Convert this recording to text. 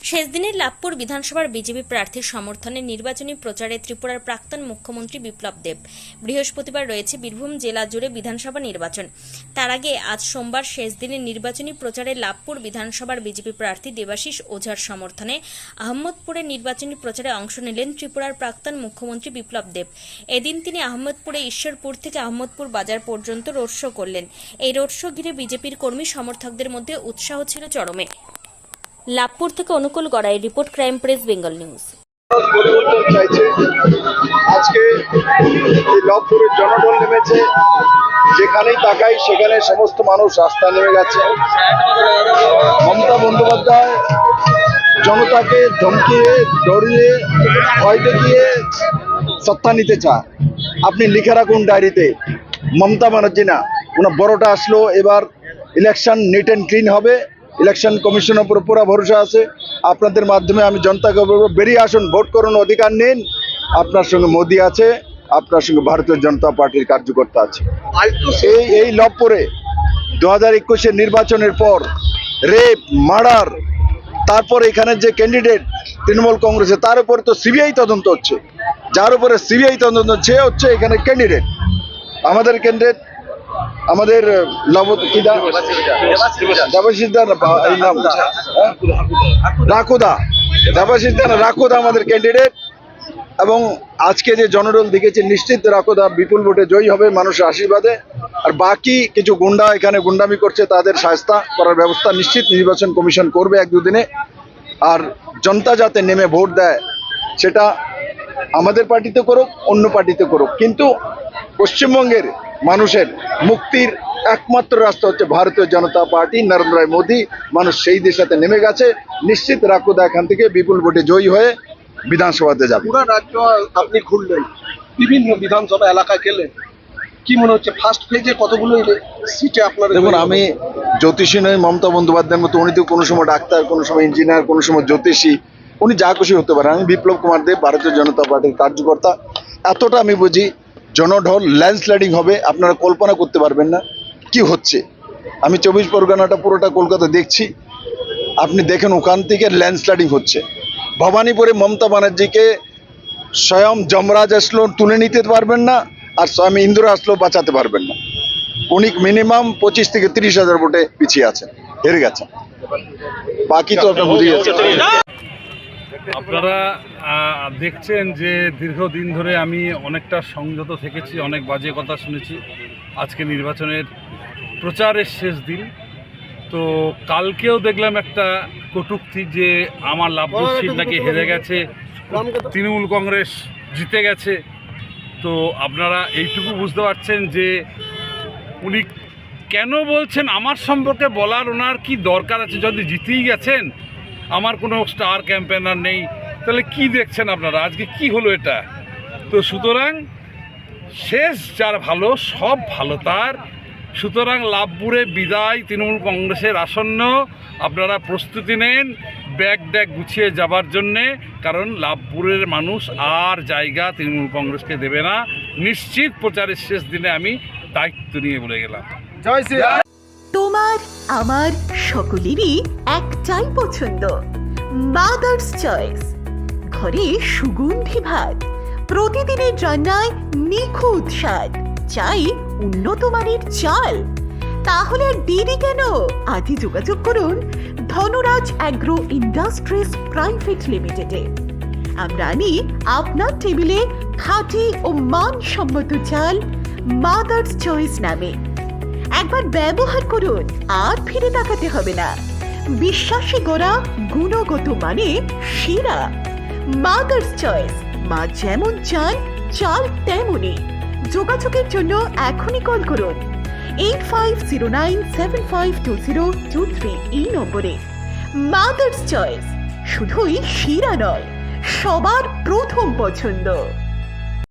শেষ দিনে লাভপুর বিধানসভার বিজেপি প্রার্থীর সমর্থনে নির্বাচনী প্রচারে ত্রিপুরার প্রাক্তন মুখ্যমন্ত্রী বিপ্লব দেব। বৃহস্পতিবার রয়েছে বীরভূম জেলা জুড়ে বিধানসভা নির্বাচন। তার আগে আজ সোমবার শেষ দিনে নির্বাচনী প্রচারে লাভপুর বিধানসভার বিজেপি প্রার্থী দেবাশিস ওঝার সমর্থনে আহমদপুরে নির্বাচনী প্রচারে অংশ নিলেন ত্রিপুরার প্রাক্তন মুখ্যমন্ত্রী বিপ্লব দেব। এদিন তিনি আহমদপুরে ঈশ্বরপুর থেকে আহমদপুর বাজার পর্যন্ত রোড শো করলেন। এই রোড শো ঘিরে বিজেপির কর্মী সমর্থকদের মধ্যে উৎসাহ ছিল চরমে। লাভপুর থেকে Anukul Garai, report crime press, Bengal news. পরিবর্তন চাইছে। আজকে এই লাভপুরের জনগণ নেমেছে, যেখানেই তাকাই সেখানে সমস্ত মানুষ রাস্তায় নেমে গেছে। মমতা বন্দ্যোপাধ্যায় জনতাকে ধমকিয়ে, ডরিয়ে, ভয় দেখিয়ে সত্তা নিতে চায়। আপনি লিখে রাখুন ডায়েরিতে, মমতা ব্যানার্জি না, ওনার বড়টা আসলো। এবার ইলেকশন নিট অ্যান্ড ক্লিন হবে। ইলেকশন কমিশনের উপর পুরো ভরসা আছে। আপনাদের মাধ্যমে আমি জনতাকে বলবো, বেরিয়ে আসুন, ভোট করুন, অধিকার নিন। আপনার সঙ্গে মোদি আছে, আপনার সঙ্গে ভারতীয় জনতা পার্টির কার্যকর্তা আছে। এই লাভপুরে 2021-এর নির্বাচনের পর রেপ, মার্ডার, তারপর এখানে যে ক্যান্ডিডেট তৃণমূল কংগ্রেসে, তার উপরে তো সিবিআই তদন্ত হচ্ছে। যার উপরে সিবিআই তদন্ত হচ্ছে এখানে ক্যান্ডিডেট, আমাদের ক্যান্ডিডেট, আমাদের রাকুদা আমাদের ক্যান্ডিডেট। এবং আজকে যে জনরল দেখেছে, নিশ্চিত রাকুদা বিপুল ভোটে জয়ী হবে মানুষের আশীর্বাদে। আর বাকি কিছু গুন্ডা এখানে গুন্ডামি করছে, তাদের শায়েস্তা করার ব্যবস্থা নিশ্চিত নির্বাচন কমিশন করবে 1-2 দিনে। আর জনতা যাতে নেমে ভোট দেয়, সেটা আমাদের পার্টিতে করুক, অন্য পার্টিতে করুক, কিন্তু পশ্চিমবঙ্গের মানুষের মুক্তির একমাত্র রাস্তা হচ্ছে ভারতীয় জনতা পার্টি, নরেন্দ্র মোদী। মানুষ সেই দিশাতে নেমে গেছে। নিশ্চিত রাকুদা এখান থেকে বিপুল ভোটে জয়ী হয়ে বিধানসভাতে যাবে। পুরো রাজ্য আপনি ঘুরলেন, বিভিন্ন বিধানসভা এলাকায় গেলেন, কি মনে হচ্ছে ফার্স্ট ফেজে কতগুলো সিটে আপনার? দেখুন, আমি জ্যোতিষী নই মমতা বন্দ্যোপাধ্যায়ের মতো। উনি তো কোনো সময় ডাক্তার, কোনো সময় ইঞ্জিনিয়ার, কোনো সময় জ্যোতিষী, উনি যা খুশি হতে পারেন। আমি বিপ্লব কুমার দেব, ভারতীয় জনতা পার্টির কার্যকর্তা। এতটা আমি বুঝি, জনঢল ল্যান্ডস্লাইডিং হবে, আপনারা কল্পনা করতে পারবেন না কি হচ্ছে। আমি 24 পরগনাটা পুরোটা কলকাতা দেখছি, আপনি দেখেন ওখান থেকে ল্যান্ডস্লাইডিং হচ্ছে। ভবানীপুরে মমতা ব্যানার্জিকে স্বয়ং যমরাজ আসলো তুলে নিতে পারবেন না, আর স্বয়ং ইন্দ্র আসলো বাঁচাতে পারবেন না। উনি মিনিমাম 25 থেকে 30 হাজার ভোটে পিছিয়ে আছেন, হেরে গেছেন। বাকি তো আপনার বুঝে যাচ্ছে। আপনারা দেখছেন যে দীর্ঘদিন ধরে আমি অনেকটা সংযত থেকেছি, অনেক বাজে কথা শুনেছি। আজকে নির্বাচনের প্রচারের শেষ দিন, তো কালকেও দেখলাম একটা কটূক্তি যে আমার লাভপুর সিট নাকি হেরে গেছে, তৃণমূল কংগ্রেস জিতে গেছে। তো আপনারা এইটুকু বুঝতে পারছেন যে উনি কেন বলছেন আমার সম্পর্কে বলার ওনার কি দরকার আছে? যদি জিতেই গেছেন, আমার কোনো স্টার ক্যাম্পেনার নেই, তাহলে কি দেখছেন আপনারা? আজকে কি হলো এটা? তো সুতরাং শেষ যার ভালো, সব ভালো তার। সুতরাং লাভপুরে বিদায় তৃণমূল কংগ্রেসের আসন্ন। আপনারা প্রস্তুতি নেন ব্যাগ ড্যাগ গুছিয়ে যাবার জন্যে, কারণ লাভপুরের মানুষ আর জায়গা তৃণমূল কংগ্রেসকে দেবে না। নিশ্চিত প্রচারের শেষ দিনে আমি দায়িত্ব নিয়ে বলে গেলাম। জয় শ্রী। তোমার আমার সকলেরই একটাই পছন্দ, মাদার্স চয়েস। ঘরে সুগন্ধি ভাত, প্রতিদিনের রান্নায় নিখুঁত স্বাদ, চাই উন্নত মানের চাল। তাহলে আর দেরি কেন? আজই যোগাযোগ করুন ধনরাজ অ্যাগ্রো ইন্ডাস্ট্রিজ প্রাইভেট লিমিটেডে। আমরা আনি আপনার টেবিলে খাঁটি ও মানসম্মত চাল মাদার্স চয়েস নামে। একবার ব্যবহার করুন, আর ফিরে তাকাতে হবে না। বিশ্বাসী গোড়া, গুণগত মানে সেরা। মাদার্স চয়েস, মা যেমন চান চাল তেমনই। যোগাযোগের জন্য এখনই কল করুন 8509752023 এই নম্বরে। মাদার্স চয়েস শুধুই সেরা নয়, সবার প্রথম পছন্দ।